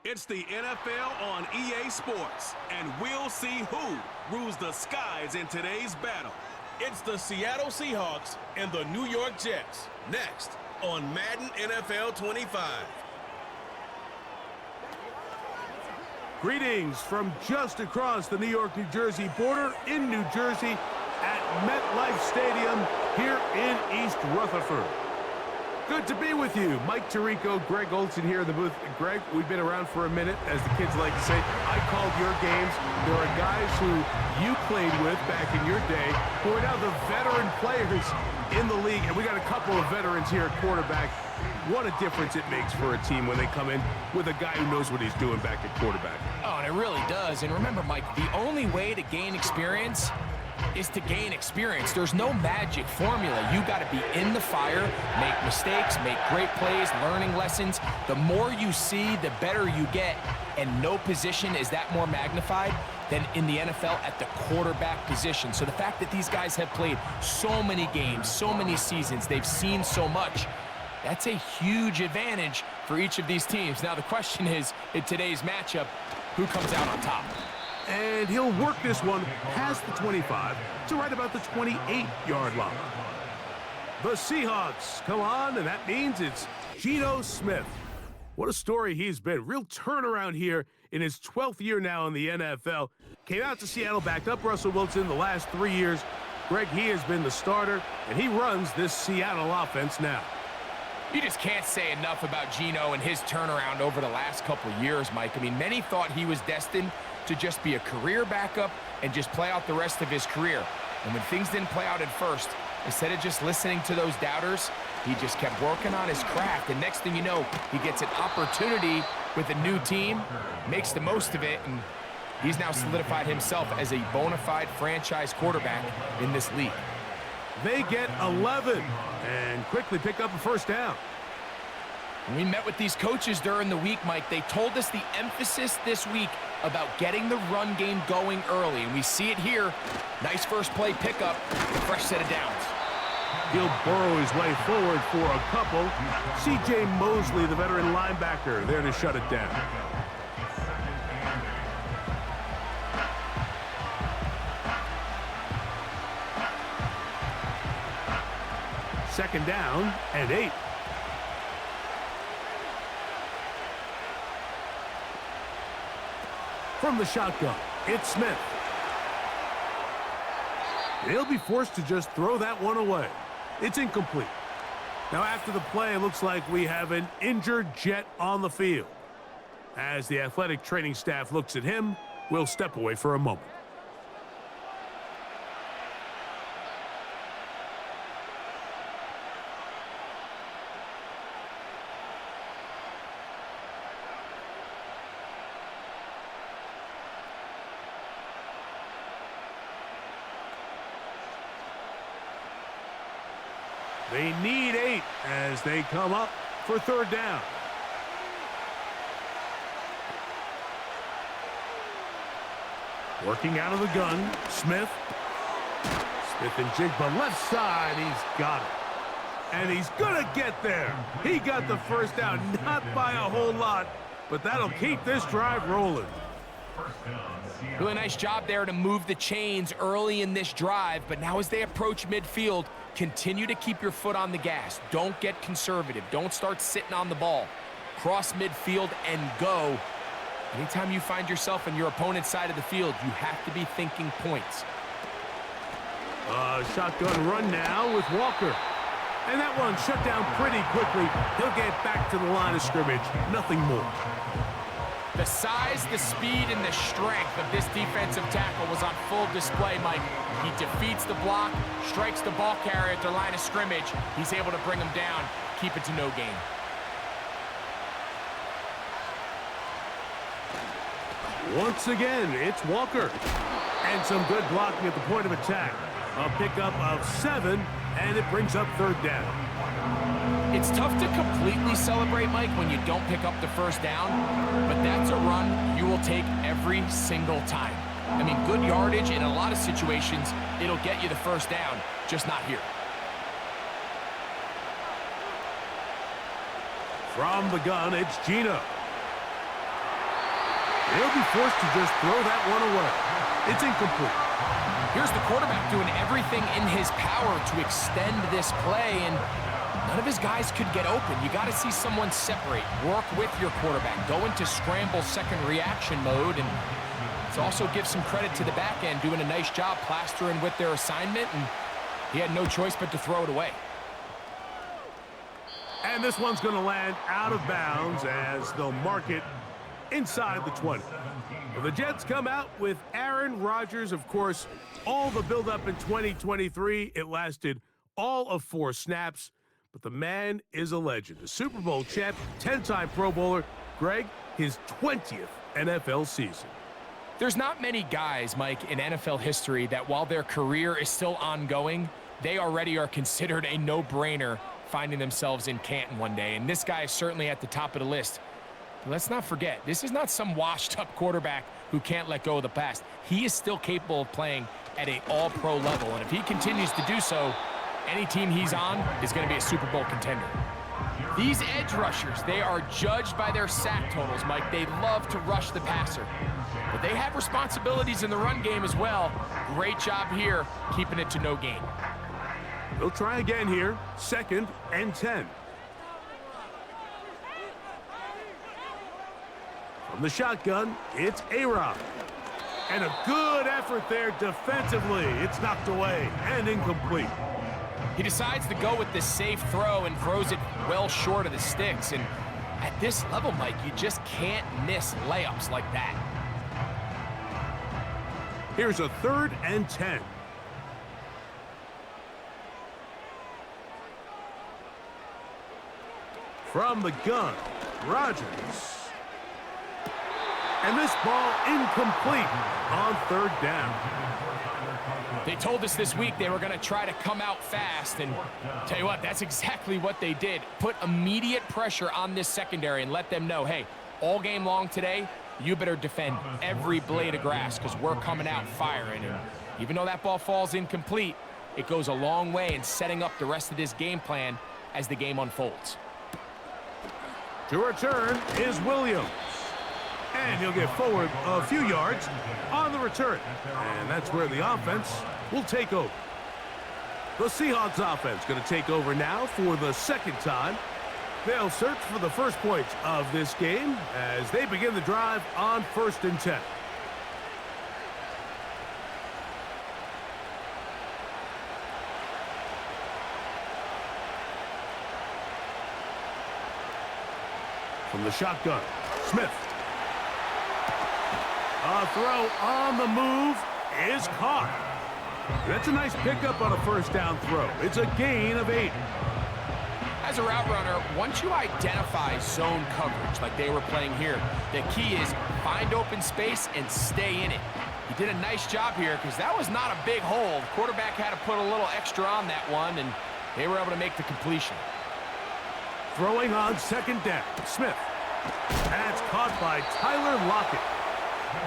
It's the NFL on EA Sports, and we'll see who rules the skies in today's battle. It's the Seattle Seahawks and the New York Jets, next on Madden NFL 25. Greetings from just across the New York-New Jersey border in New Jersey at MetLife Stadium here in East Rutherford. Good to be with you. Mike Tirico, Greg Olson here in the booth. Greg, we've been around for a minute, as the kids like to say. I called your games. There are guys who you played with back in your day who are now the veteran players in the league, and we got a couple of veterans here at quarterback. What a difference it makes for a team when they come in with a guy who knows what he's doing back at quarterback. Oh, and it really does. And remember, Mike, the only way to gain experience is to gain experience. There's no magic formula. You got to be in the fire, make mistakes, make great plays, learning lessons. The more you see, the better you get. And no position is that more magnified than in the NFL at the quarterback position. So the fact that these guys have played so many games, so many seasons, they've seen so much, that's a huge advantage for each of these teams. Now the question is, in today's matchup, who comes out on top? And he'll work this one past the 25 to right about the 28-yard line. The Seahawks come on, and that means it's Geno Smith. What a story he's been. Real turnaround here in his 12th year now in the NFL. Came out to Seattle, backed up Russell Wilson the last 3 years. Greg, he has been the starter, and he runs this Seattle offense now. You just can't say enough about Geno and his turnaround over the last couple years, Mike. I mean, many thought he was destined to just be a career backup and just play out the rest of his career. And when things didn't play out at first, instead of just listening to those doubters, he just kept working on his craft. And next thing you know, he gets an opportunity with a new team, makes the most of it, and he's now solidified himself as a bona fide franchise quarterback in this league. They get 11 and quickly pick up a first down. When we met with these coaches during the week, Mike, they told us the emphasis this week about getting the run game going early, and we see it here. Nice first play pickup, fresh set of downs. He'll burrow his way forward for a couple. C.J. Mosley, the veteran linebacker, there to shut it down. Second down and 8. From the shotgun, it's Smith. He'll be forced to just throw that one away. It's incomplete. Now after the play, it looks like we have an injured Jet on the field. As the athletic training staff looks at him, we'll step away for a moment. They need 8 as they come up for third down. Working out of the gun, Smith. Smith and Jigba left side, he's got it. And he's gonna get there. He got the first down, not by a whole lot, but that'll keep this drive rolling. Really nice job there to move the chains early in this drive, but now as they approach midfield, continue to keep your foot on the gas. Don't get conservative. Don't start sitting on the ball. Cross midfield and go. Anytime you find yourself on your opponent's side of the field, you have to be thinking points. Shotgun run now with Walker. And that one shut down pretty quickly. He'll get back to the line of scrimmage. Nothing more. The size, the speed, and the strength of this defensive tackle was on full display, Mike. He defeats the block, strikes the ball carrier at the line of scrimmage. He's able to bring him down, keep it to no gain. Once again, it's Walker. And some good blocking at the point of attack. A pickup of 7, and it brings up third down. It's tough to completely celebrate, Mike, when you don't pick up the first down, but that's a run you will take every single time. I mean, good yardage in a lot of situations, it'll get you the first down, just not here. From the gun, it's Geno. He'll be forced to just throw that one away. It's incomplete. Here's the quarterback doing everything in his power to extend this play, and none of his guys could get open. You got to see someone separate, work with your quarterback, go into scramble second reaction mode, and let's also give some credit to the back end doing a nice job plastering with their assignment, and he had no choice but to throw it away. And this one's going to land out of bounds as they'll mark it inside the 20. Well, the Jets come out with Aaron Rodgers. Of course, all the buildup in 2023, it lasted all of 4 snaps. But the man is a legend. A Super Bowl champ, 10-time Pro Bowler. Greg, his 20th NFL season. There's not many guys, Mike, in NFL history that while their career is still ongoing, they already are considered a no-brainer finding themselves in Canton one day. And this guy is certainly at the top of the list. But let's not forget, this is not some washed-up quarterback who can't let go of the past. He is still capable of playing at an all-pro level. And if he continues to do so, any team he's on is going to be a Super Bowl contender. These edge rushers, they are judged by their sack totals, Mike. They love to rush the passer. But they have responsibilities in the run game as well. Great job here, keeping it to no gain. They'll try again here, 2nd and 10. From the shotgun, it's A-Rod. And a good effort there defensively. It's knocked away and incomplete. He decides to go with this safe throw and throws it well short of the sticks. And at this level, Mike, you just can't miss layups like that. Here's a 3rd and 10. From the gun, Rodgers. And this ball incomplete on 3rd down. They told us this week they were going to try to come out fast, and tell you what, that's exactly what they did. Put immediate pressure on this secondary and let them know, hey, all game long today, you better defend every blade of grass because we're coming out firing. And even though that ball falls incomplete, it goes a long way in setting up the rest of this game plan as the game unfolds. To return is Williams. And he'll get forward a few yards on the return. And that's where the offense will take over. The Seahawks offense going to take over now for the 2nd time. They'll search for the first points of this game as they begin the drive on 1st and 10. From the shotgun, Smith. A throw on the move is caught. That's a nice pickup on a 1st down throw. It's a gain of 8. As a route runner, once you identify zone coverage like they were playing here, the key is find open space and stay in it. He did a nice job here because that was not a big hole. The quarterback had to put a little extra on that one, and they were able to make the completion. Throwing on 2nd down, Smith. That's caught by Tyler Lockett.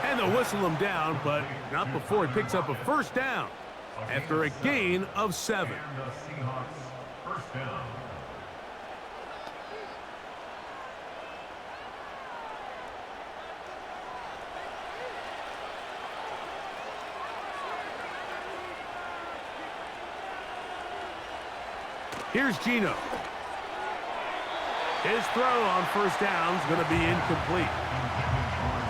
And they'll whistle him down, but not before he picks up a 1st down after a gain of 7. Here's Geno. His throw on 1st down is going to be incomplete.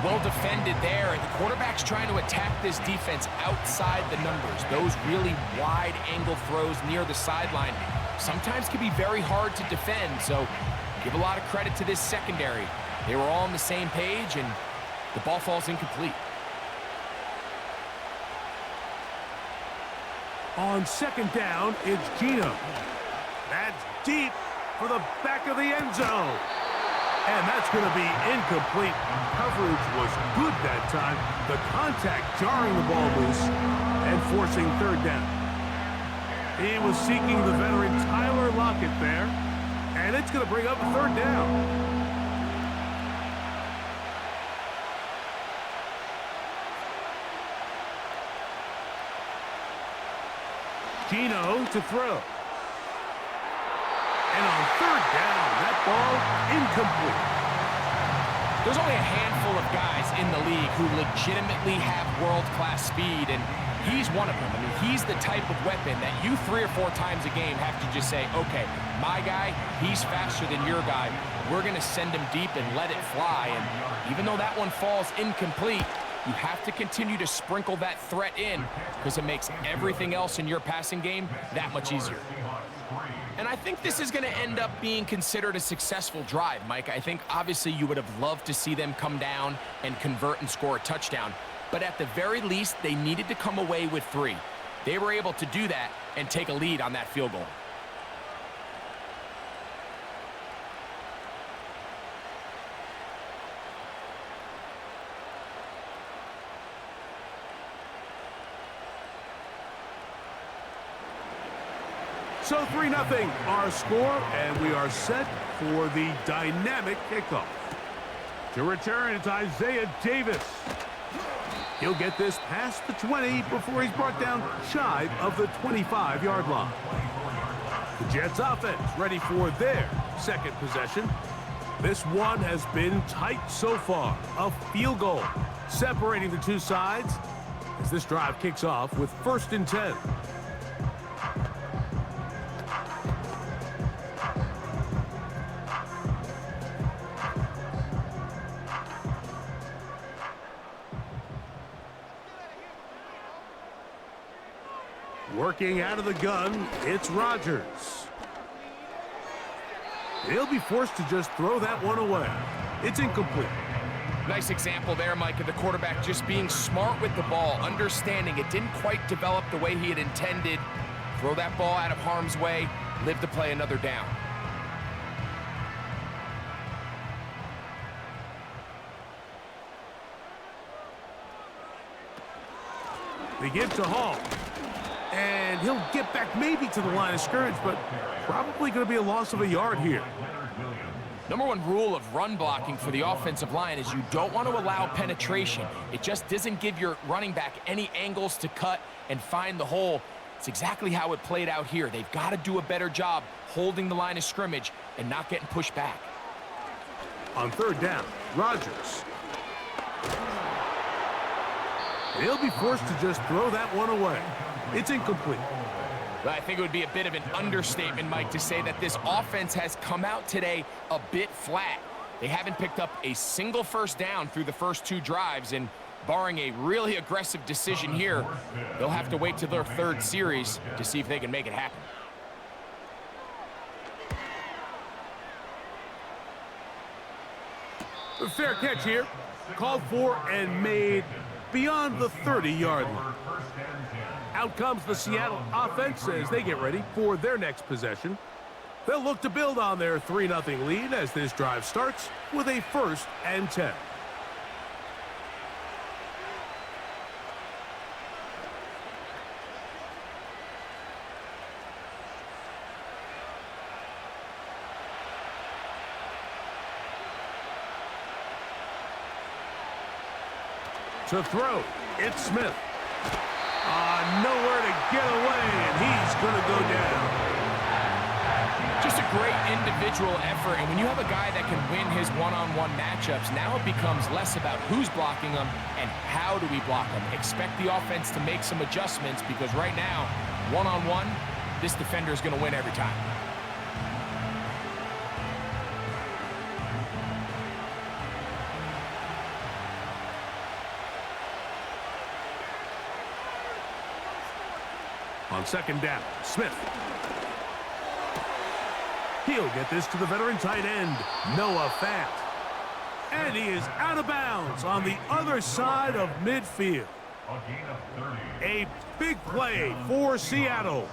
Well defended there, and the quarterback's trying to attack this defense outside the numbers. Those really wide angle throws near the sideline sometimes can be very hard to defend, so give a lot of credit to this secondary. They were all on the same page, and the ball falls incomplete. On 2nd down, it's Geno. That's deep for the back of the end zone. And that's going to be incomplete. Coverage was good that time. The contact jarring the ball loose and forcing 3rd down. He was seeking the veteran Tyler Lockett there. And it's going to bring up a 3rd down. Geno to throw. And on 3rd down, that ball incomplete. There's only a handful of guys in the league who legitimately have world-class speed, and he's one of them. I mean, he's the type of weapon that you 3 or 4 times a game have to just say, okay, my guy, he's faster than your guy. We're going to send him deep and let it fly. And even though that one falls incomplete, you have to continue to sprinkle that threat in because it makes everything else in your passing game that much easier. And I think this is going to end up being considered a successful drive, Mike. I think obviously you would have loved to see them come down and convert and score a touchdown. But at the very least, they needed to come away with 3. They were able to do that and take a lead on that field goal. So 3-0 our score, and we are set for the dynamic kickoff. To return, it's Isaiah Davis. He'll get this past the 20 before he's brought down shy of the 25-yard line. The Jets offense ready for their second possession. This one has been tight so far. A field goal separating the two sides as this drive kicks off with 1st and 10. Working out of the gun, it's Rodgers. He'll be forced to just throw that one away. It's incomplete. Nice example there, Mike, of the quarterback just being smart with the ball, understanding it didn't quite develop the way he had intended. Throw that ball out of harm's way, live to play another down. They give to Hall. And he'll get back maybe to the line of scrimmage, but probably going to be a loss of a yard here. Number 1 rule of run blocking for the offensive line is you don't want to allow penetration. It just doesn't give your running back any angles to cut and find the hole. It's exactly how it played out here. They've got to do a better job holding the line of scrimmage and not getting pushed back. On 3rd down, Rodgers. And he'll be forced to just throw that one away. It's incomplete. Well, I think it would be a bit of an understatement, Mike, to say that this offense has come out today a bit flat. They haven't picked up a single 1st down through the first 2 drives, and barring a really aggressive decision here, they'll have to wait to their 3rd series to see if they can make it happen. A fair catch here. Called for and made beyond the 30-yard line. Out comes the Seattle offense as they get ready for their next possession. They'll look to build on their 3-0 lead as this drive starts with a 1st and 10. To throw, it's Smith. Nowhere to get away, and he's going to go down. Just a great individual effort, and when you have a guy that can win his one-on-one matchups, now it becomes less about who's blocking him and how do we block him. Expect the offense to make some adjustments because right now, one-on-one, this defender is going to win every time. On 2nd down, Smith. He'll get this to the veteran tight end, Noah Fant. And he is out of bounds on the other side of midfield. A big play for Seattle.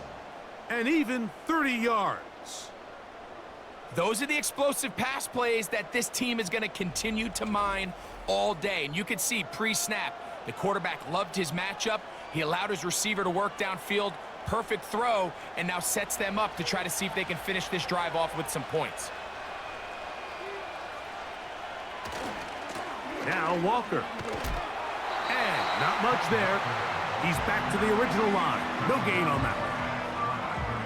And even 30 yards. Those are the explosive pass plays that this team is going to continue to mine all day. And you can see pre-snap, the quarterback loved his matchup. He allowed his receiver to work downfield. Perfect throw, and now sets them up to try to see if they can finish this drive off with some points. Now Walker. And not much there. He's back to the original line. No gain on that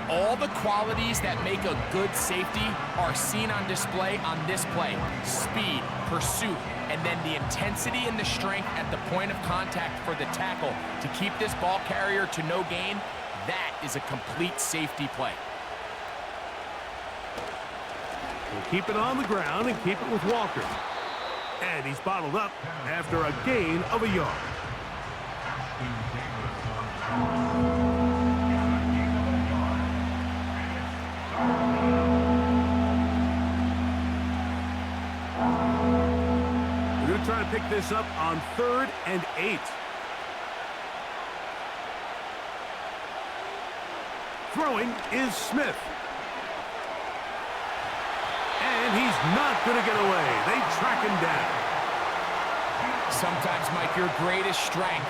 one. All the qualities that make a good safety are seen on display on this play. Speed, pursuit, and then the intensity and the strength at the point of contact for the tackle to keep this ball carrier to no gain. That is a complete safety play. We'll keep it on the ground and keep it with Walker. And he's bottled up after a gain of a yard. We're going to try to pick this up on 3rd and 8. Throwing is Smith. And he's not going to get away. They track him down. Sometimes, Mike, your greatest strength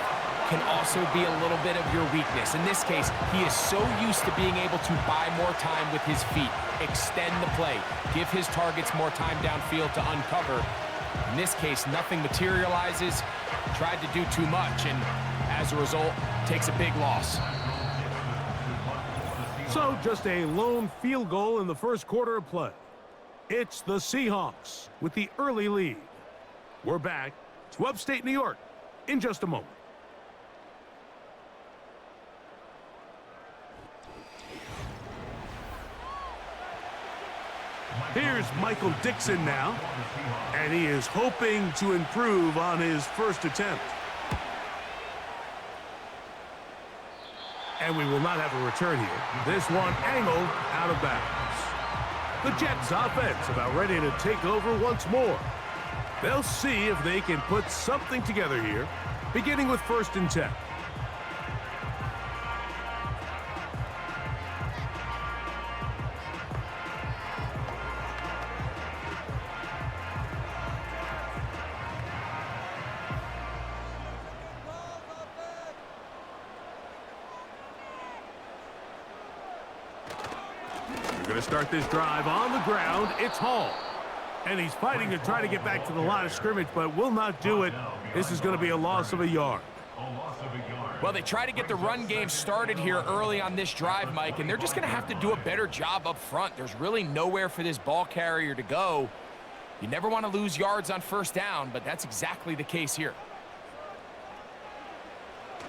can also be a little bit of your weakness. In this case, he is so used to being able to buy more time with his feet, extend the play, give his targets more time downfield to uncover. In this case, nothing materializes, tried to do too much, and as a result, takes a big loss. So just a lone field goal in the first quarter of play. It's the Seahawks with the early lead. We're back to upstate New York in just a moment. Here's Michael Dixon now, and he is hoping to improve on his first attempt. And we will not have a return here. This one angled out of bounds. The Jets offense about ready to take over once more. They'll see if they can put something together here, beginning with 1st and 10. Going to start this drive on the ground. It's Hall. And he's fighting to try to get back to the line of scrimmage, but will not do it. This is going to be a loss of a yard. Well, they try to get the run game started here early on this drive, Mike, and they're just going to have to do a better job up front. There's really nowhere for this ball carrier to go. You never want to lose yards on 1st down, but that's exactly the case here.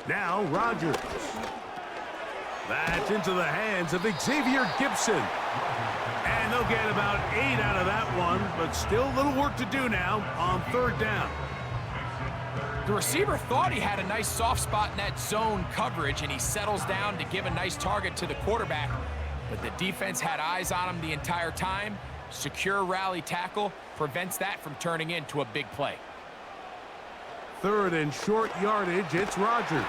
Now Rodgers. That's into the hands of Xavier Gibson. And they'll get about 8 out of that one, but still a little work to do now on 3rd down. The receiver thought he had a nice soft spot in that zone coverage, and he settles down to give a nice target to the quarterback. But the defense had eyes on him the entire time. Secure rally tackle prevents that from turning into a big play. 3rd and short yardage, it's Rodgers.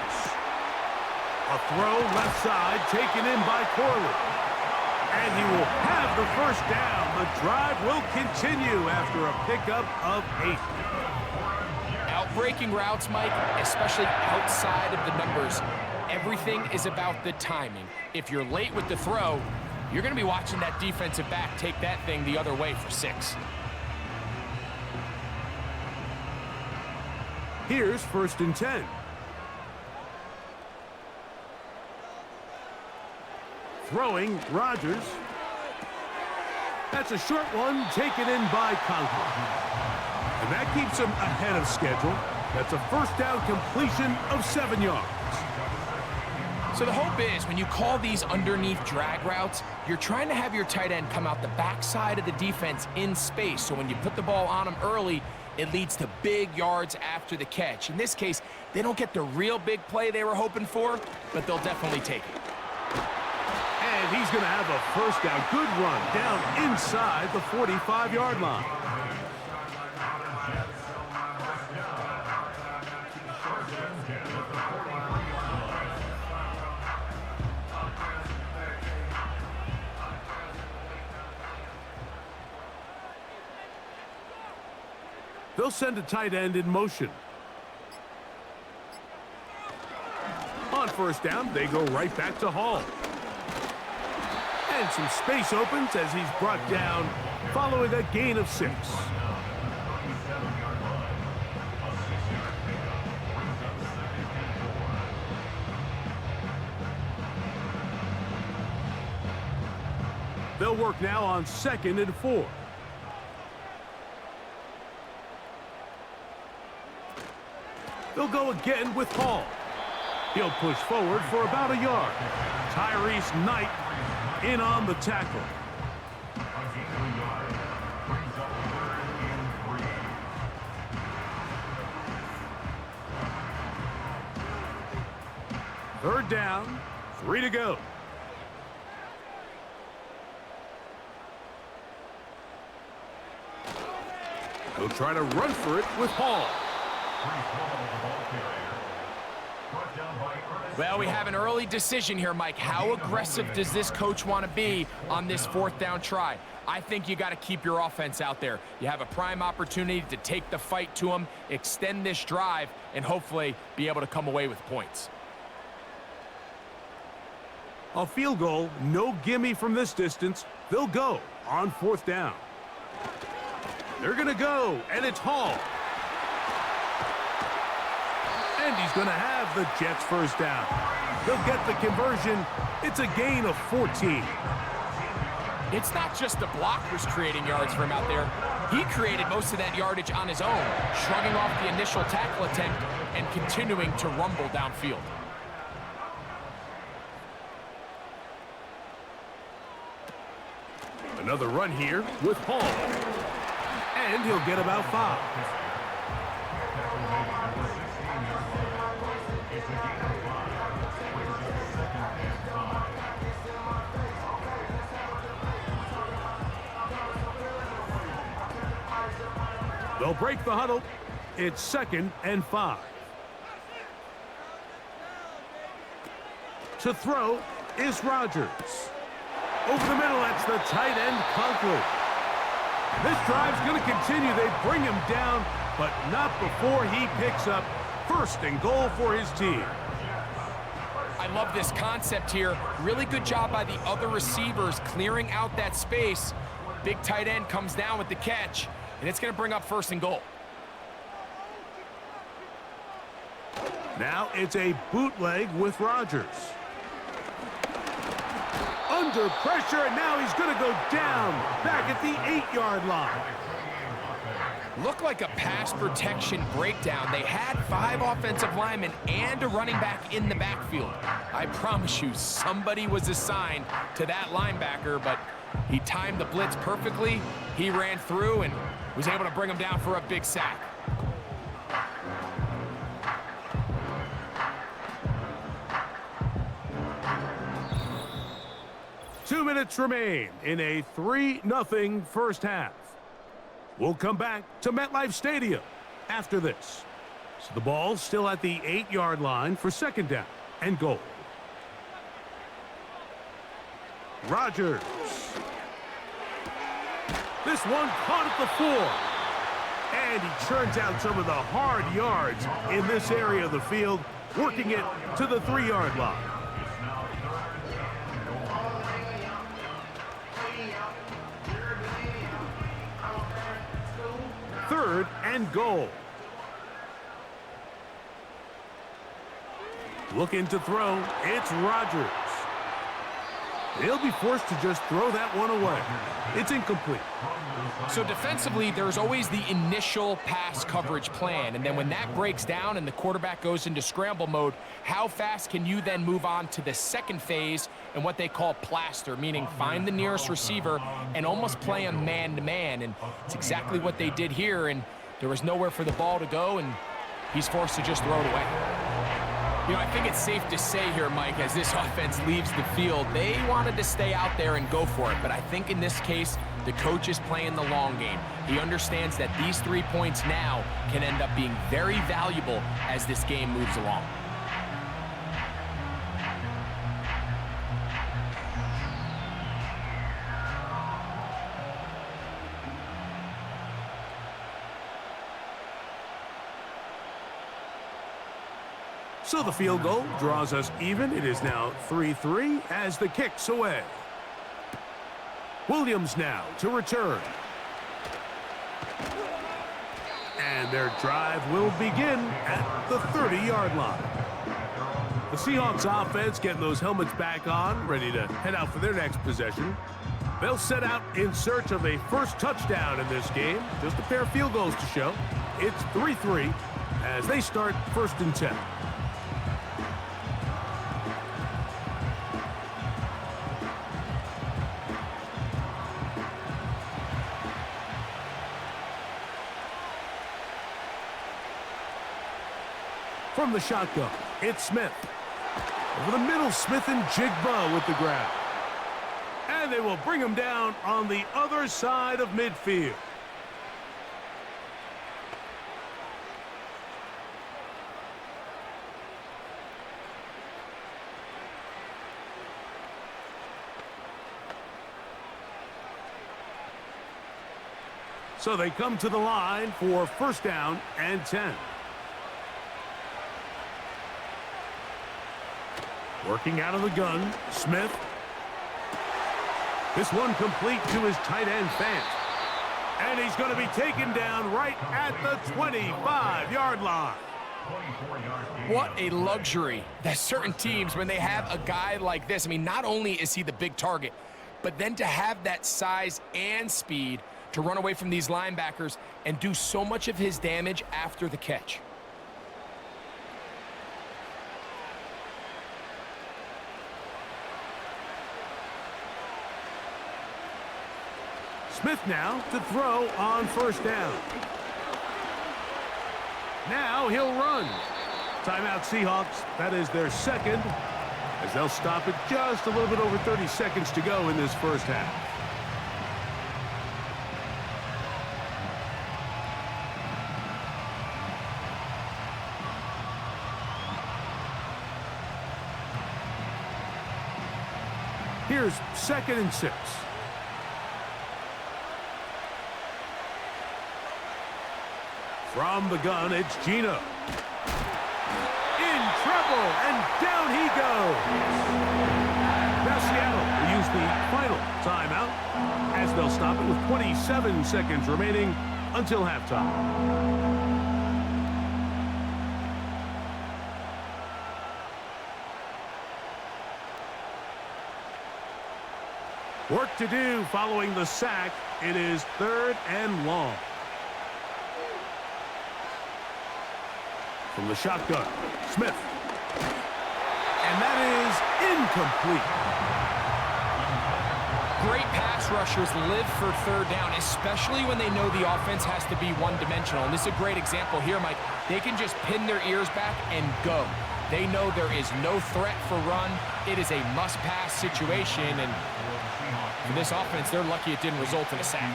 A throw left side taken in by Corley. And he will have the 1st down. The drive will continue after a pickup of 8. Outbreaking routes, Mike, especially outside of the numbers, everything is about the timing. If you're late with the throw, you're going to be watching that defensive back take that thing the other way for 6. Here's 1st and 10. Throwing, Rodgers. That's a short one taken in by Conklin. And that keeps him ahead of schedule. That's a 1st down completion of 7 yards. So the hope is when you call these underneath drag routes, you're trying to have your tight end come out the backside of the defense in space. So when you put the ball on him early, it leads to big yards after the catch. In this case, they don't get the real big play they were hoping for, but they'll definitely take it. And he's going to have a 1st down. Good run down inside the 45-yard line. They'll send a tight end in motion. On 1st down, they go right back to Hall. And some space opens as he's brought down following a gain of 6. They'll work now on 2nd and 4. They'll go again with Hall. He'll push forward for about a yard. Tyrese Knight in on the tackle. Third down, 3 to go. He'll try to run for it with Hall. Well, we have an early decision here, Mike. How aggressive does this coach want to be on this 4th down try? I think you got to keep your offense out there. You have a prime opportunity to take the fight to them, extend this drive, and hopefully be able to come away with points. A field goal, no gimme from this distance. They'll go on 4th down. They're going to go, and it's Hall. And he's going to have the Jets first down. They'll get the conversion. It's a gain of 14. It's not just the blockers creating yards for him out there. He created most of that yardage on his own, shrugging off the initial tackle attempt and continuing to rumble downfield. Another run here with Hall. And he'll get about 5. They'll break the huddle. It's 2nd and 5. To throw is Rodgers. Over the middle, that's the tight end, Conklin. This drive's going to continue. They bring him down, but not before he picks up 1st and goal for his team. I love this concept here. Really good job by the other receivers clearing out that space. Big tight end comes down with the catch, and it's going to bring up 1st and goal. Now it's a bootleg with Rodgers. Under pressure, and now he's going to go down back at the 8-yard line. Looked like a pass protection breakdown. They had 5 offensive linemen and a running back in the backfield. I promise you, somebody was assigned to that linebacker, but he timed the blitz perfectly. He ran through and was able to bring him down for a big sack. Two minutes remain in a 3-0 first half. We'll come back to MetLife Stadium after this. So the ball's still at the 8-yard line for 2nd down and goal. Rodgers. This one caught at the 4. And he churns out some of the hard yards in this area of the field, working it to the 3-yard line. Third and goal. Looking to throw, it's Rodgers. He'll be forced to just throw that one away. It's incomplete. So defensively, there's always the initial pass coverage plan, and then when that breaks down and the quarterback goes into scramble mode, how fast can you then move on to the second phase and what they call plaster, meaning find the nearest receiver and almost play him man-to-man, and it's exactly what they did here, and there was nowhere for the ball to go, and he's forced to just throw it away. You know, I think it's safe to say here, Mike, as this offense leaves the field, they wanted to stay out there and go for it. But I think in this case, the coach is playing the long game. He understands that these 3 points now can end up being very valuable as this game moves along. So the field goal draws us even. It is now 3-3 as the kick's away. Williams now to return. And their drive will begin at the 30-yard line. The Seahawks offense getting those helmets back on, ready to head out for their next possession. They'll set out in search of a first touchdown in this game. Just a pair of field goals to show. It's 3-3 as they start 1st and 10. From the shotgun, it's Smith. Over the middle, Smith and Jigba with the grab. And they will bring him down on the other side of midfield. So they come to the line for 1st down and 10. Working out of the gun, Smith. This one complete to his tight end, Fant. And he's going to be taken down right at the 25-yard line. What a luxury that certain teams, when they have a guy like this, I mean, not only is he the big target, but then to have that size and speed to run away from these linebackers and do so much of his damage after the catch. Smith now to throw on 1st down. Now he'll run. Timeout Seahawks. That is their 2nd, as they'll stop it just a little bit over 30 seconds to go in this 1st half. Here's 2nd and 6. From the gun, it's Gino. In trouble, and down he goes. Now Seattle will use the final timeout as they'll stop it with 27 seconds remaining until halftime. Work to do following the sack. It is 3rd and long. From the shotgun, Smith. And that is incomplete. Great pass rushers live for 3rd down, especially when they know the offense has to be one-dimensional. And this is a great example here, Mike. They can just pin their ears back and go. They know there is no threat for run. It is a must-pass situation, and for this offense, they're lucky it didn't result in a sack.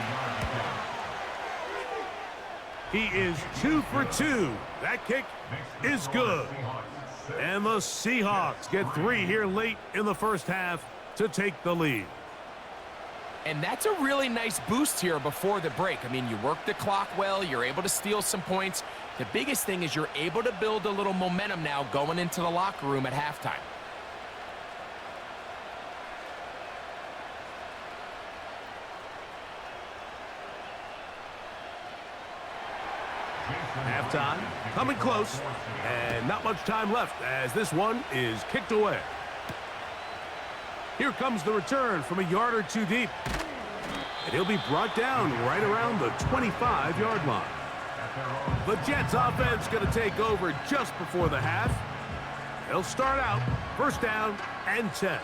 He is 2 for 2. That kick is good. And the Seahawks get 3 here late in the 1st half to take the lead. And that's a really nice boost here before the break. I mean, you work the clock well. You're able to steal some points. The biggest thing is you're able to build a little momentum now going into the locker room at halftime. Halftime coming close, and not much time left as this one is kicked away. Here comes the return from a yard or 2 deep, and he'll be brought down right around the 25-yard line. The Jets offense going to take over just before the half. They'll start out 1st down and 10.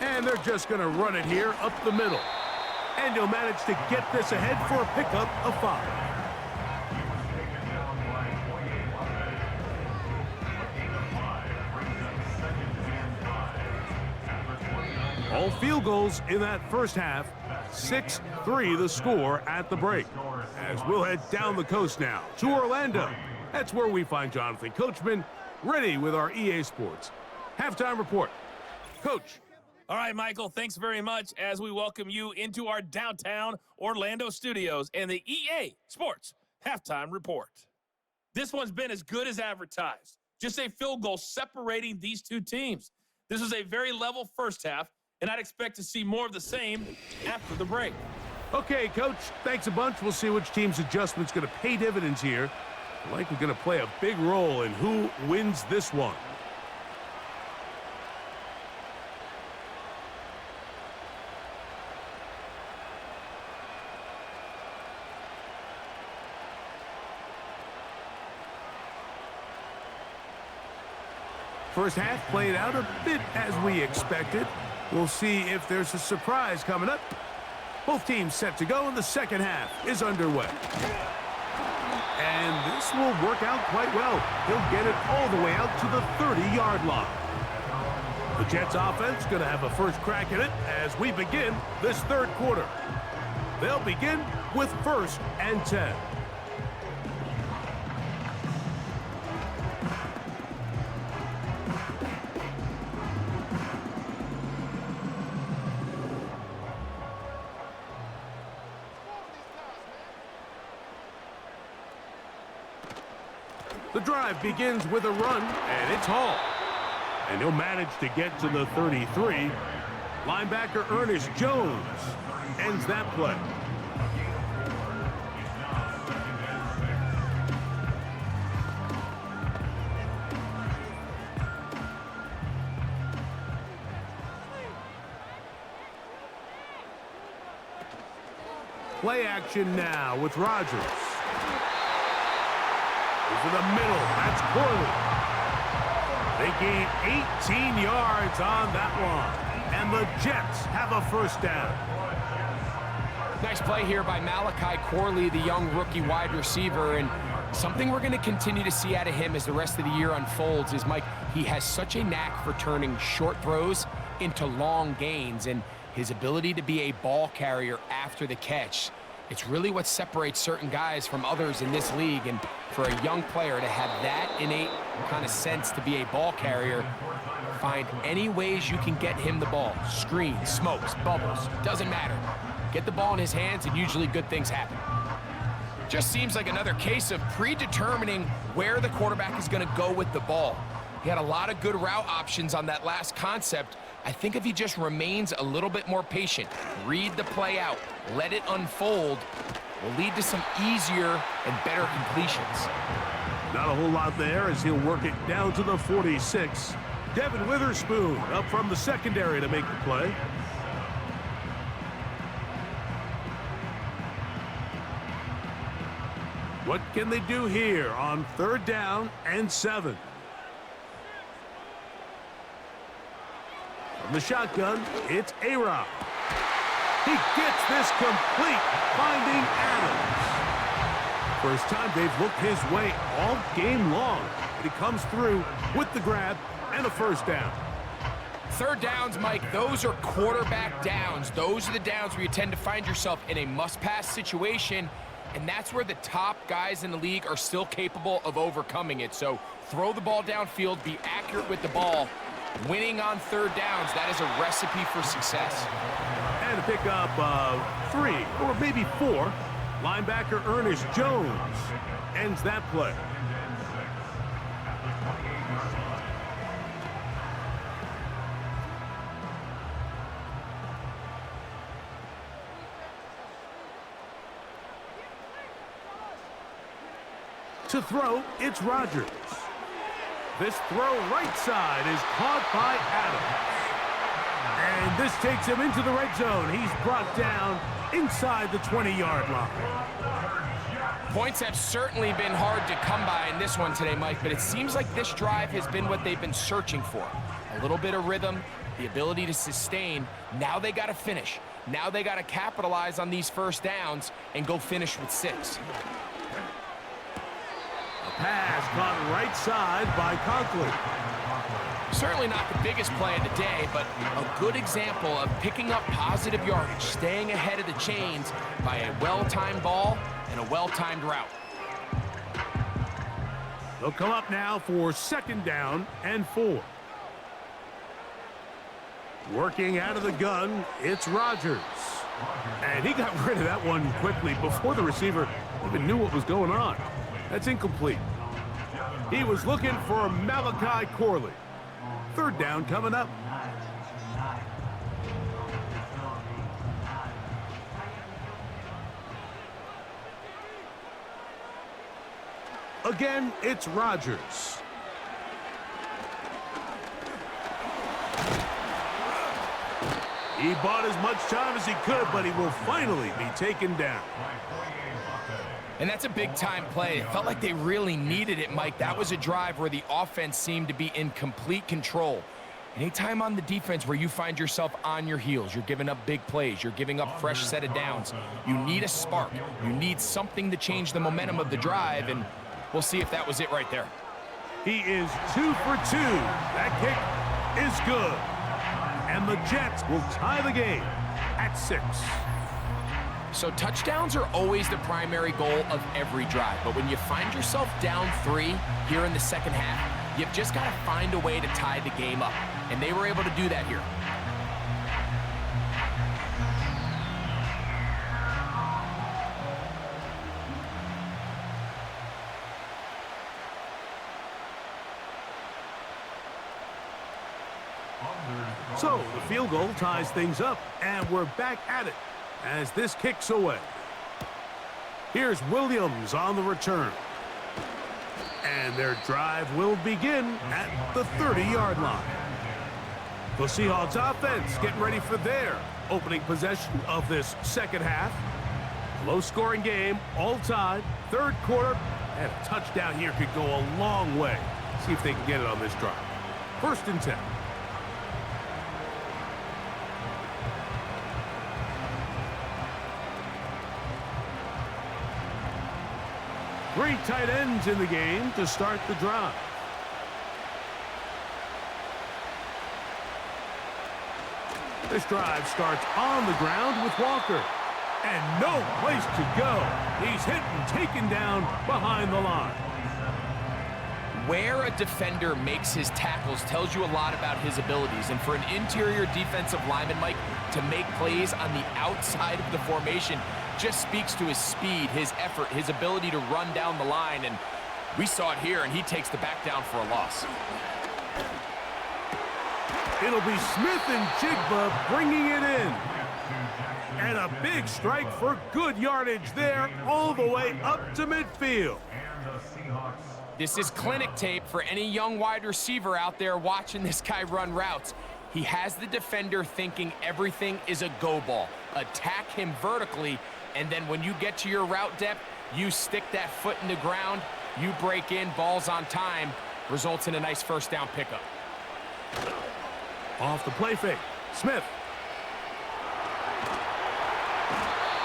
And they're just going to run it here up the middle. And he'll manage to get this ahead for a pickup of 5. All field goals in that 1st half. 6-3 the score at the break. As we'll head down the coast now to Orlando. That's where we find Jonathan Coachman ready with our EA Sports halftime report. Coach. All right, Michael, thanks very much as we welcome you into our downtown Orlando studios and the EA Sports Halftime Report. This one's been as good as advertised. Just a field goal separating these two teams. This was a very level first half, and I'd expect to see more of the same after the break. Okay, Coach, thanks a bunch. We'll see which team's adjustment's going to pay dividends here. Likely going to play a big role in who wins this one. First half played out a bit as we expected. We'll see if there's a surprise coming up. Both teams set to go, and the second half is underway. And this will work out quite well. He'll get it all the way out to the 30-yard line. The Jets offense going to have a first crack at it as we begin this third quarter. They'll begin with 1st and 10. The drive begins with a run, and it's Hall. And he'll manage to get to the 33. Linebacker Ernest Jones ends that play. Play action now with Rodgers. Over the middle, that's Corley. They gain 18 yards on that one. And the Jets have a first down. Nice play here by Malachi Corley, the young rookie wide receiver. And something we're going to continue to see out of him as the rest of the year unfolds is, Mike, he has such a knack for turning short throws into long gains. And his ability to be a ball carrier after the catch, it's really what separates certain guys from others in this league. And for a young player to have that innate kind of sense to be a ball carrier, find any ways you can get him the ball. Screens, smokes, bubbles, doesn't matter. Get the ball in his hands and usually good things happen. Just seems like another case of predetermining where the quarterback is going to go with the ball. He had a lot of good route options on that last concept. I think if he just remains a little bit more patient, read the play out, let it unfold, will lead to some easier and better completions. Not a whole lot there as he'll work it down to the 46. Devin Witherspoon up from the secondary to make the play. What can they do here on 3rd down and 7? From the shotgun, it's A-Rob. He gets this complete, finding Adams. First time they've looked his way all game long. But he comes through with the grab and a first down. 3rd downs, Mike, those are quarterback downs. Those are the downs where you tend to find yourself in a must-pass situation, and that's where the top guys in the league are still capable of overcoming it. So throw the ball downfield, be accurate with the ball. Winning on 3rd downs, that is a recipe for success. And to pick up 3 or maybe 4, linebacker Ernest Jones ends that play. To throw, it's Rodgers. This throw right side is caught by Adams. And this takes him into the red zone. He's brought down inside the 20-yard line. Points have certainly been hard to come by in this one today, Mike, but it seems like this drive has been what they've been searching for. A little bit of rhythm, the ability to sustain. Now they got to finish. Now they got to capitalize on these first downs and go finish with 6. Pass caught right side by Conklin. Certainly not the biggest play of the day, but a good example of picking up positive yardage, staying ahead of the chains by a well-timed ball and a well-timed route. They'll come up now for 2nd down and 4. Working out of the gun, it's Rodgers. And he got rid of that one quickly before the receiver even knew what was going on. That's incomplete. He was looking for Malachi Corley. Third down coming up. Again, it's Rodgers. He bought as much time as he could, but he will finally be taken down. And that's a big-time play. It felt like they really needed it, Mike. That was a drive where the offense seemed to be in complete control. Anytime on the defense where you find yourself on your heels, you're giving up big plays, you're giving up fresh set of downs, you need a spark. You need something to change the momentum of the drive, and we'll see if that was it right there. He is 2 for 2. That kick is good. And the Jets will tie the game at 6. So touchdowns are always the primary goal of every drive. But when you find yourself down 3 here in the second half, you've just got to find a way to tie the game up. And they were able to do that here. So the field goal ties things up, and we're back at it as this kicks away. Here's Williams on the return. And their drive will begin at the 30-yard line. The Seahawks offense getting ready for their opening possession of this second half. Low-scoring game, all tied, third quarter, and a touchdown here could go a long way. See if they can get it on this drive. 1st and 10. Three tight ends in the game to start the drive. This drive starts on the ground with Walker. And no place to go. He's hit and taken down behind the line. Where a defender makes his tackles tells you a lot about his abilities. And for an interior defensive lineman, Mike, to make plays on the outside of the formation just speaks to his speed, his effort, his ability to run down the line. And we saw it here, and he takes the back down for a loss. It'll be Smith and Jigba bringing it in. And a big strike for good yardage there all the way up to midfield. This is clinic tape for any young wide receiver out there watching this guy run routes. He has the defender thinking everything is a go ball. Attack him vertically, and then when you get to your route depth, you stick that foot in the ground, you break in, balls on time, results in a nice first down pickup. Off the play fake, Smith.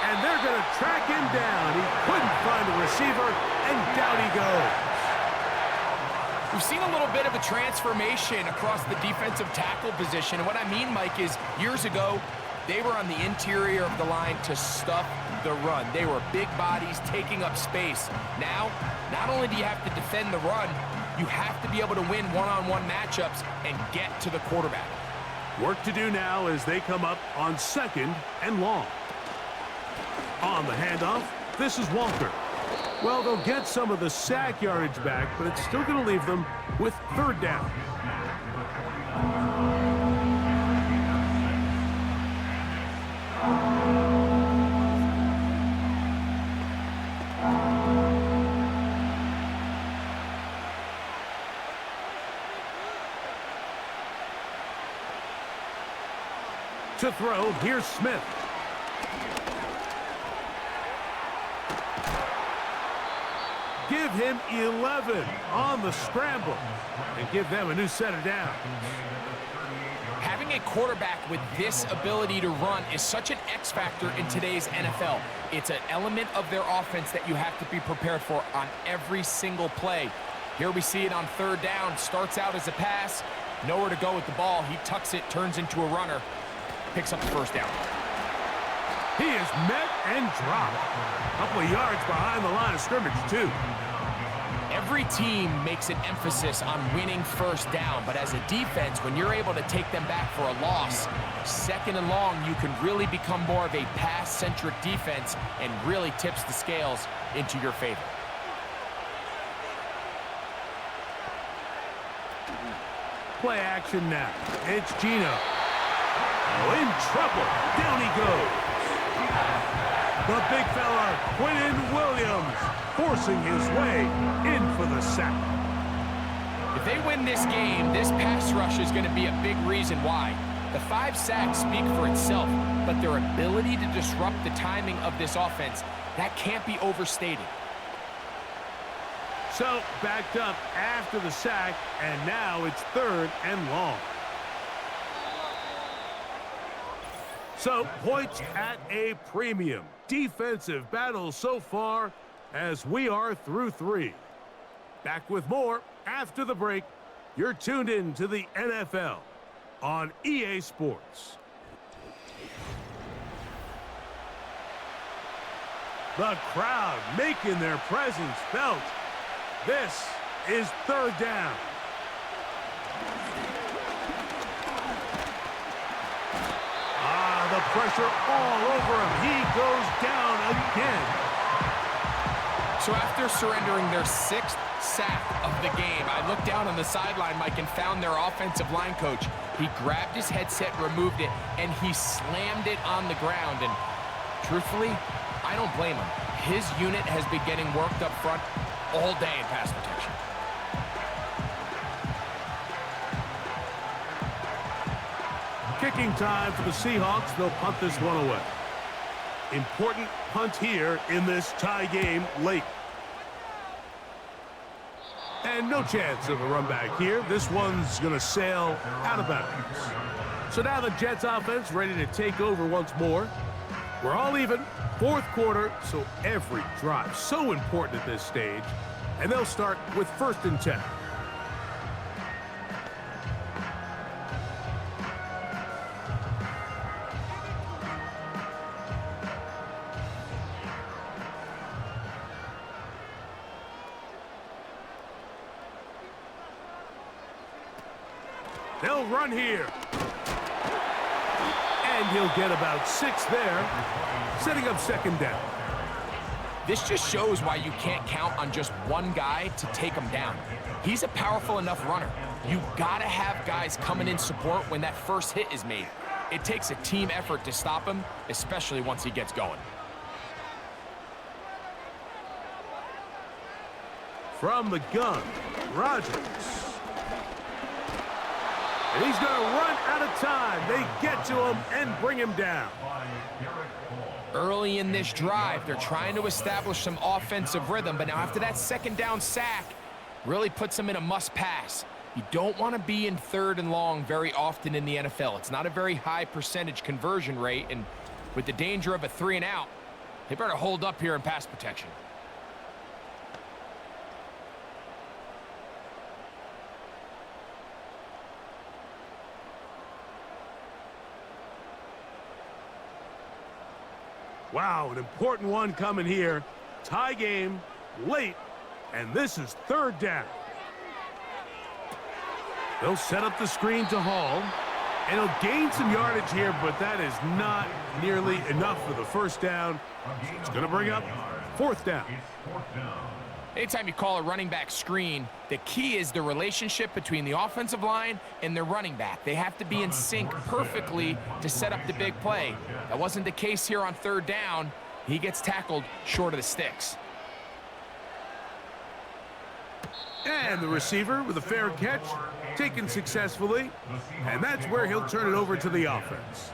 And they're going to track him down. He couldn't find a receiver, and down he goes. We've seen a little bit of a transformation across the defensive tackle position. And what I mean, Mike, is years ago, they were on the interior of the line to stuff the run. They were big bodies taking up space. Now, not only do you have to defend the run, you have to be able to win one-on-one matchups and get to the quarterback. Work to do now as they come up on 2nd and long. On the handoff, this is Walker. Well, they'll get some of the sack yardage back, but it's still going to leave them with 3rd down. To throw, here's Smith. Give him 11 on the scramble and give them a new set of downs. Having a quarterback with this ability to run is such an X factor in today's NFL. It's an element of their offense that you have to be prepared for on every single play. Here we see it on 3rd down. Starts out as a pass. Nowhere to go with the ball. He tucks it, turns into a runner. Picks up the 1st down. He is met and dropped. A couple of yards behind the line of scrimmage, too. Every team makes an emphasis on winning 1st down, but as a defense, when you're able to take them back for a loss, 2nd and long, you can really become more of a pass-centric defense and really tips the scales into your favor. play action now. It's Gino. Oh, in trouble. Down he goes. The big fella, Quentin Williams, forcing his way in for the sack. If they win this game, this pass rush is going to be a big reason why. The 5 sacks speak for itself, but their ability to disrupt the timing of this offense, that can't be overstated. So, backed up after the sack, and now it's 3rd and long. So, points at a premium. Defensive battle so far as we are through 3. Back with more after the break. You're tuned in to the NFL on EA Sports. The crowd making their presence felt. This is 3rd down. The pressure all over him. He goes down again. So after surrendering their 6th sack of the game, I looked down on the sideline, Mike, and found their offensive line coach. He grabbed his headset, removed it, and he slammed it on the ground. And truthfully, I don't blame him. His unit has been getting worked up front all day in pass protection. Kicking time for the Seahawks. They'll punt this one away. Important punt here in this tie game late. And no chance of a run back here. This one's going to sail out of bounds. So now the Jets offense ready to take over once more. We're all even. 4th quarter, so every drive so important at this stage. And they'll start with 1st and 10. They'll run here. And he'll get about 6 there, setting up 2nd down. This just shows why you can't count on just one guy to take him down. He's a powerful enough runner. You gotta have guys coming in support when that first hit is made. It takes a team effort to stop him, especially once he gets going. From the gun, Rodgers. And he's going to run out of time. They get to him and bring him down. Early in this drive, they're trying to establish some offensive rhythm, but now after that 2nd down sack, really puts them in a must-pass. You don't want to be in 3rd and long very often in the NFL. It's not a very high percentage conversion rate, and with the danger of a 3 and out, they better hold up here in pass protection. Wow, an important one coming here. Tie game, late, and this is 3rd down. They'll set up the screen to Hall, and he'll gain some yardage here, but that is not nearly enough for the 1st down. So it's going to bring up 4th down. Anytime you call a running back screen, the key is the relationship between the offensive line and the running back. They have to be in sync perfectly to set up the big play. That wasn't the case here on 3rd down. He gets tackled short of the sticks. And the receiver with a fair catch, taken successfully, and that's where he'll turn it over to the offense.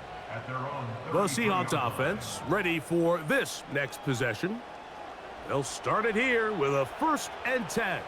The Seahawks offense ready for this next possession. They'll start it here with a 1st and 10.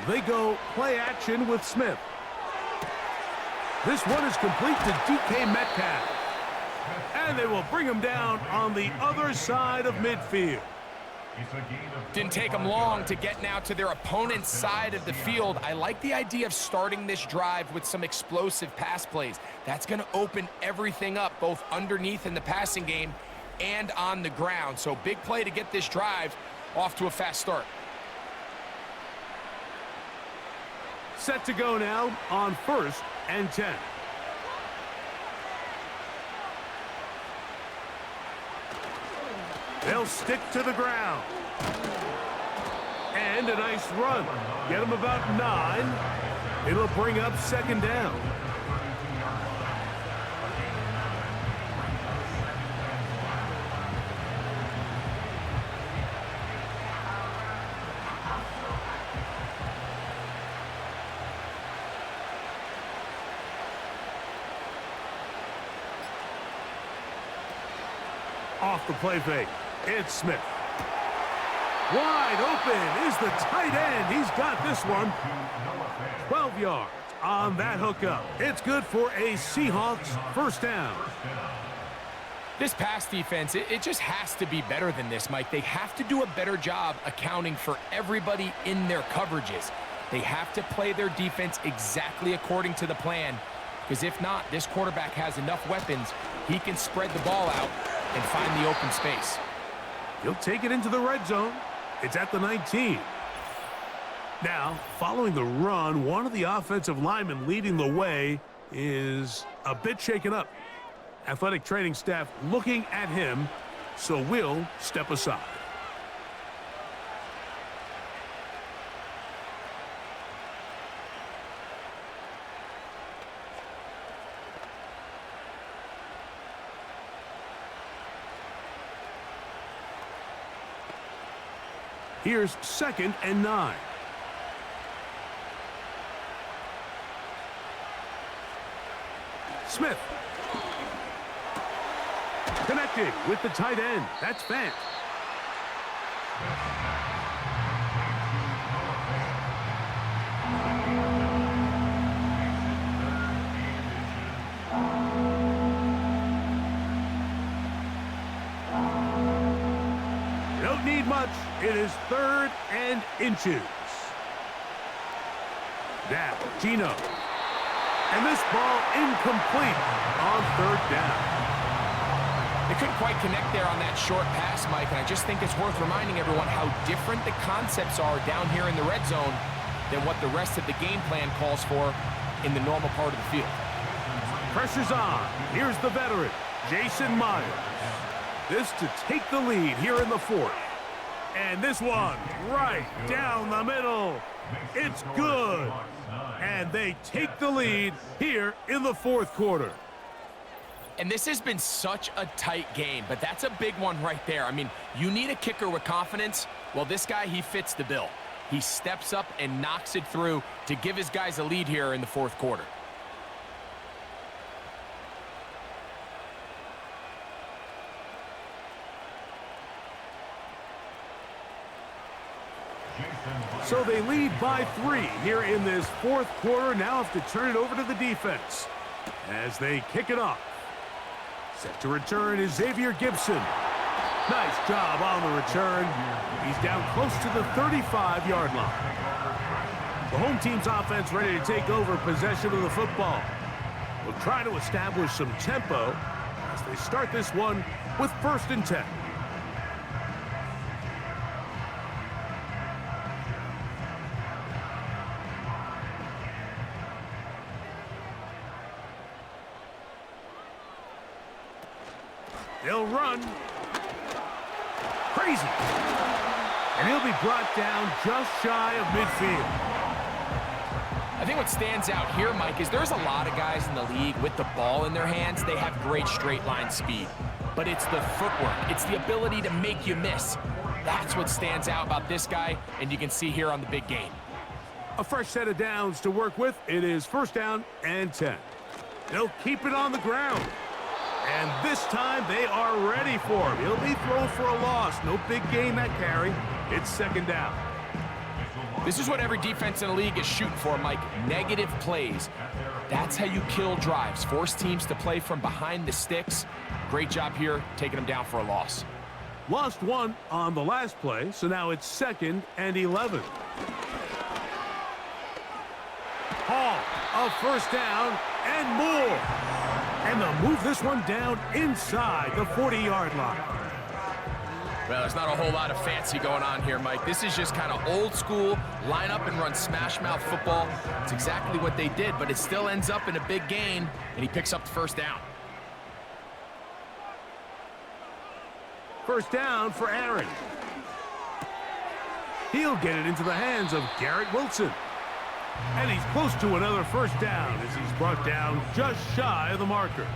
They go play action with Smith. This one is complete to DK Metcalf. And they will bring him down on the other side of midfield. Didn't take them long to get now to their opponent's side of the field. I like the idea of starting this drive with some explosive pass plays. That's going to open everything up, both underneath in the passing game and on the ground. So big play to get this drive off to a fast start. Set to go now on 1st and 10. They'll stick to the ground. And a nice run. Get them about 9. It'll bring up 2nd down. Off the play fake. It's Smith. Wide open is the tight end. He's got this one. 12 yards on that hookup. It's good for a Seahawks 1st down. This pass defense, it just has to be better than this, Mike. They have to do a better job accounting for everybody in their coverages. They have to play their defense exactly according to the plan, because if not, this quarterback has enough weapons. He can spread the ball out and find the open space. He'll take it into the red zone. It's at the 19. Now, following the run, one of the offensive linemen leading the way is a bit shaken up. Athletic training staff looking at him, so we'll step aside. Here's 2nd and 9. Smith. Connected with the tight end. That's Fant. Don't need much. It is 3rd and inches. Now, Gino. And this ball incomplete on 3rd down. They couldn't quite connect there on that short pass, Mike, and I just think it's worth reminding everyone how different the concepts are down here in the red zone than what the rest of the game plan calls for in the normal part of the field. Pressure's on. Here's the veteran, Jason Myers. This to take the lead here in the 4th. And this one right down the middle. It's good. And they take the lead here in the 4th quarter. And this has been such a tight game, but that's a big one right there. I mean, you need a kicker with confidence. Well, this guy, he fits the bill. He steps up and knocks it through to give his guys a lead here in the 4th quarter. So they lead by 3 here in this 4th quarter. Now have to turn it over to the defense as they kick it off. Set to return is Xavier Gibson. Nice job on the return. He's down close to the 35-yard line. The home team's offense ready to take over possession of the football. We'll try to establish some tempo as they start this one with 1st and 10. They'll run. Crazy. And he'll be brought down just shy of midfield. I think what stands out here, Mike, is there's a lot of guys in the league with the ball in their hands. They have great straight line speed. But it's the footwork. It's the ability to make you miss. That's what stands out about this guy, and you can see here on the big game. A fresh set of downs to work with. It is 1st down and 10. They'll keep it on the ground. And this time they are ready for him. He'll be thrown for a loss. No big gain that carry. It's 2nd down. This is what every defense in the league is shooting for, Mike. Negative plays. That's how you kill drives. Force teams to play from behind the sticks. Great job here, taking them down for a loss. Lost 1 on the last play, so now it's 2nd and 11. Hall, a 1st down and more. And they'll move this one down inside the 40-yard line. Well, there's not a whole lot of fancy going on here, Mike. This is just kind of old school, line up and run smash mouth football. It's exactly what they did, but it still ends up in a big gain, and he picks up the first down. First down for Aaron. He'll get it into the hands of Garrett Wilson. And he's close to another first down as he's brought down just shy of the marker.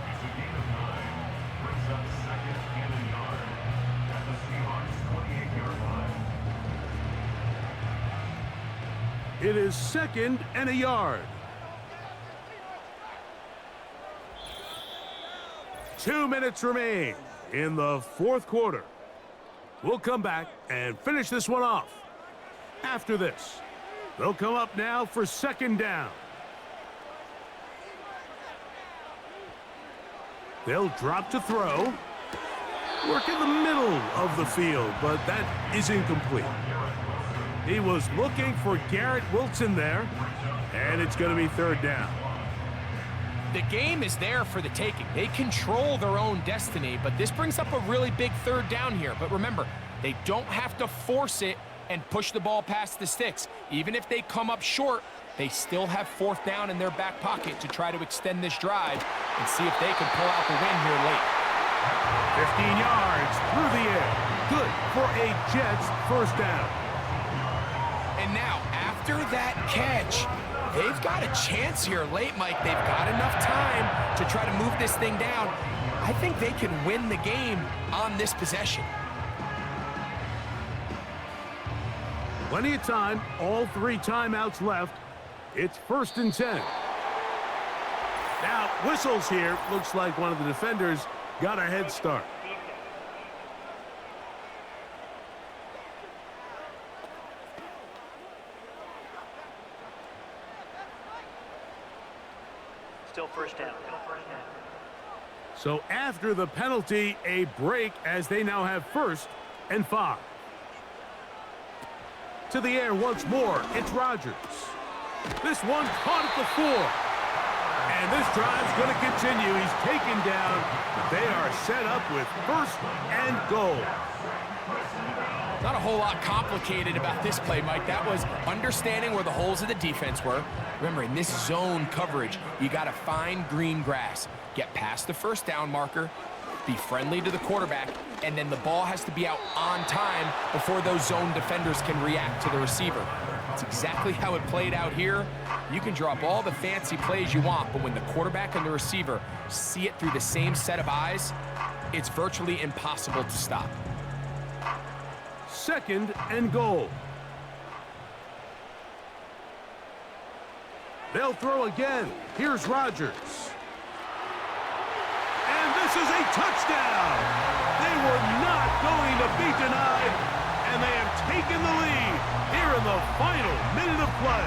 It is 2nd and a yard. 2 minutes remain in the 4th quarter. We'll come back and finish this one off. After this, they'll come up now for 2nd down. They'll drop to throw. Work in the middle of the field, but that is incomplete. He was looking for Garrett Wilson there, and it's going to be 3rd down. The game is there for the taking. They control their own destiny, but this brings up a really big 3rd down here. But remember, they don't have to force it and push the ball past the sticks. Even if they come up short, they still have 4th down in their back pocket to try to extend this drive and see if they can pull out the win here late. 15 yards through the air. Good for a Jets first down. And now, after that catch, they've got a chance here late, Mike. They've got enough time to try to move this thing down. I think they can win the game on this possession. Plenty of time, all 3 timeouts left. It's 1st and 10. Now, whistles here. Looks like one of the defenders got a head start. Still first down. So after the penalty, a break as they now have 1st and 5. To the air once more, it's Rodgers. This one caught at the 4. And this drive's going to continue. He's taken down. They are set up with 1st and goal. Not a whole lot complicated about this play, Mike. That was understanding where the holes of the defense were. Remember, in this zone coverage, you got to find green grass. Get past the first down marker, be friendly to the quarterback, and then the ball has to be out on time before those zone defenders can react to the receiver. That's exactly how it played out here. You can draw up all the fancy plays you want, but when the quarterback and the receiver see it through the same set of eyes, it's virtually impossible to stop. 2nd and goal. They'll throw again. Here's Rodgers. And this is a touchdown. They were not going to be denied, and they have taken the lead here in the final minute of play.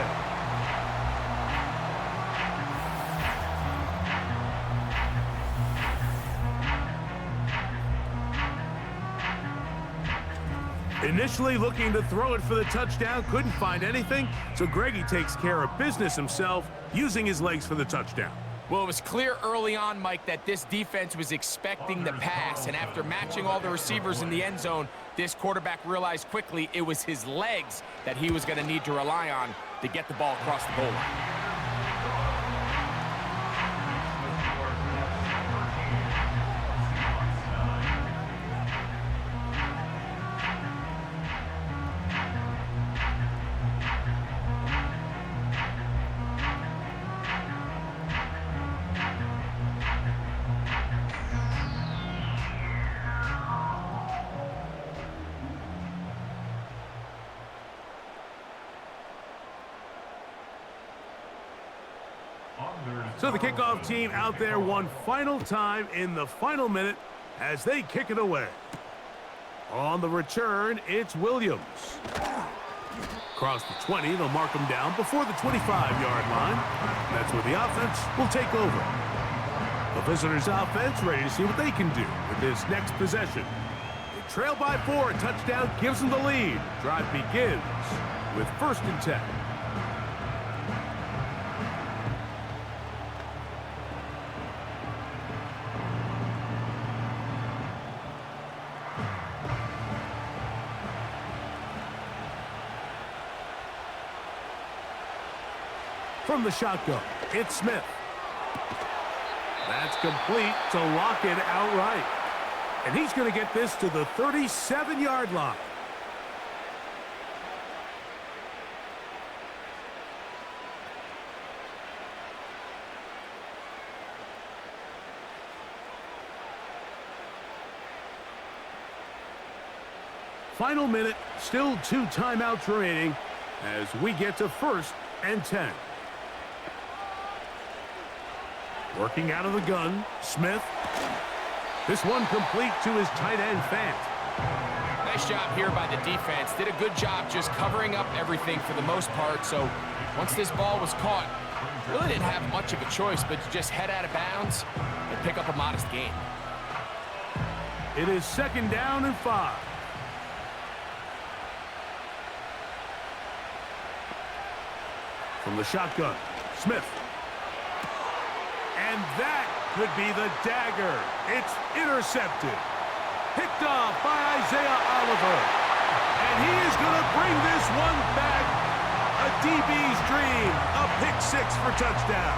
Initially looking to throw it for the touchdown, couldn't find anything, so Greggy takes care of business himself, using his legs for the touchdown. Well, it was clear early on, Mike, that this defense was expecting the pass, and after matching all the receivers in the end zone, this quarterback realized quickly it was his legs that he was going to need to rely on to get the ball across the goal line. So the kickoff team out there one final time in the final minute as they kick it away. On the return, it's Williams. Across the 20, they'll mark him down before the 25-yard line. That's where the offense will take over. The visitors' offense ready to see what they can do with this next possession. They trail by 4, a touchdown gives them the lead. Drive begins with 1st and 10. From the shotgun, it's Smith. That's complete to lock it outright. And he's going to get this to the 37-yard line. Final minute, still 2 timeouts remaining as we get to 1st and 10. Working out of the gun, Smith. This one complete to his tight end, Fant. Nice job here by the defense. Did a good job just covering up everything for the most part. So once this ball was caught, really didn't have much of a choice but to just head out of bounds and pick up a modest gain. It is 2nd down and 5. From the shotgun, Smith. And that could be the dagger. It's intercepted. Picked off by Isaiah Oliver. And he is going to bring this one back. A DB's dream. A pick 6 for touchdown.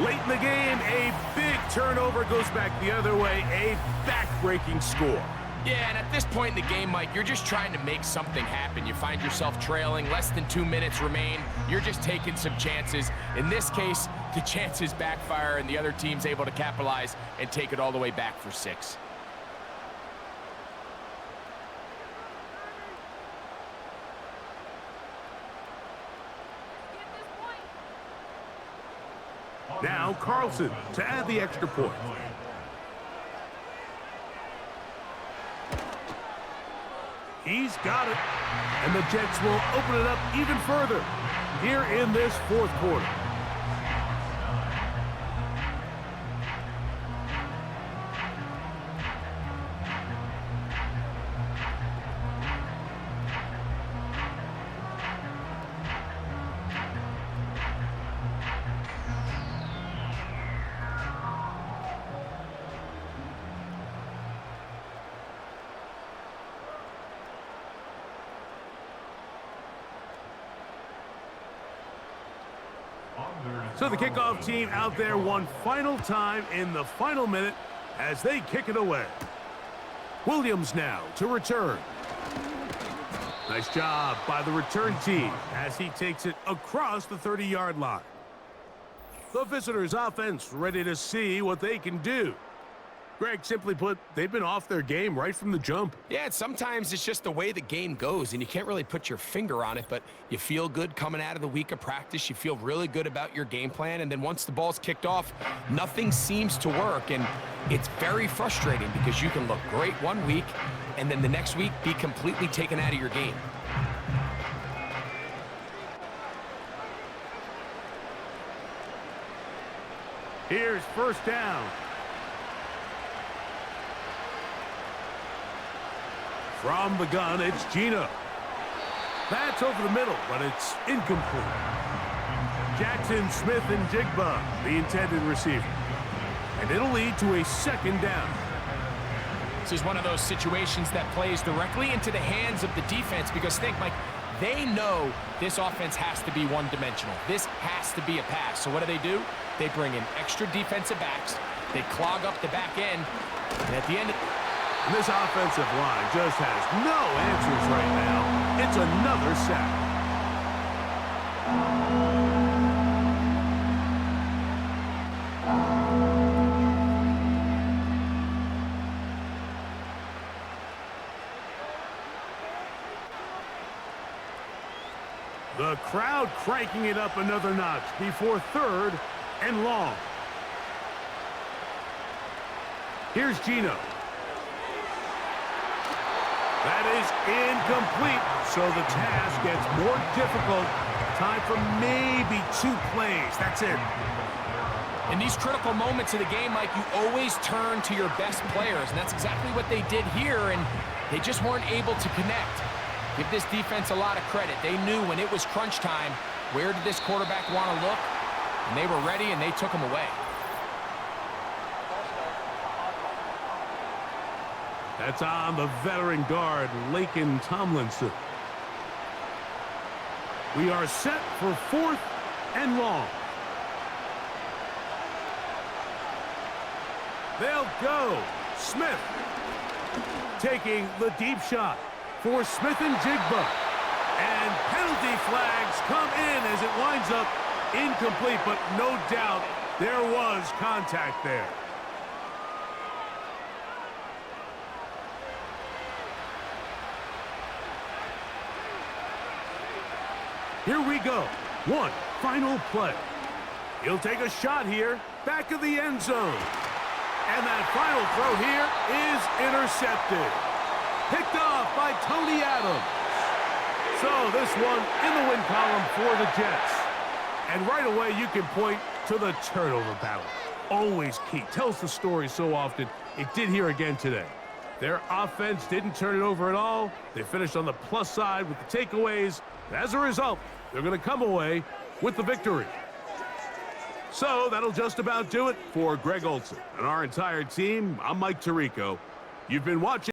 Late in the game, a big turnover goes back the other way. A back-breaking score. Yeah, and at this point in the game, Mike, you're just trying to make something happen. You find yourself trailing, less than 2 minutes remain. You're just taking some chances. In this case, the chances backfire, and the other team's able to capitalize and take it all the way back for 6. Now Carlson to add the extra point. He's got it. And the Jets will open it up even further here in this 4th quarter. So the kickoff team out there one final time in the final minute as they kick it away. Williams now to return. Nice job by the return team as he takes it across the 30-yard line. The visitors' offense ready to see what they can do. Greg, simply put, they've been off their game right from the jump. Yeah, and sometimes it's just the way the game goes, and you can't really put your finger on it, but you feel good coming out of the week of practice. You feel really good about your game plan, and then once the ball's kicked off, nothing seems to work, and it's very frustrating because you can look great one week, and then the next week be completely taken out of your game. Here's 1st down. From the gun, it's Gino. That's over the middle, but it's incomplete. Jackson, Smith, and Jigba, the intended receiver. And it'll lead to a 2nd down. This is one of those situations that plays directly into the hands of the defense because think, Mike, they know this offense has to be one-dimensional. This has to be a pass. So what do? They bring in extra defensive backs. They clog up the back end. And at the end, and this offensive line just has no answers right now. It's another sack. The crowd cranking it up another notch before 3rd and long. Here's Gino. That is incomplete, so the task gets more difficult. Time for maybe 2 plays. That's it. In these critical moments of the game, Mike, you always turn to your best players, and that's exactly what they did here, and they just weren't able to connect. Give this defense a lot of credit. They knew when it was crunch time, where did this quarterback want to look, and they were ready, and they took him away. That's on the veteran guard, Laken Tomlinson. We are set for 4th and long. They'll go. Smith taking the deep shot for Smith and Jigba. And penalty flags come in as it winds up incomplete, but no doubt there was contact there. Here we go. One final play. He'll take a shot here, back of the end zone. And that final throw here is intercepted. Picked off by Tony Adams. So this one in the win column for the Jets. And right away you can point to the turnover battle. Always key. Tells the story so often. It did here again today. Their offense didn't turn it over at all. They finished on the plus side with the takeaways. As a result, they're going to come away with the victory. So that'll just about do it for Greg Olson and our entire team. I'm Mike Tirico. You've been watching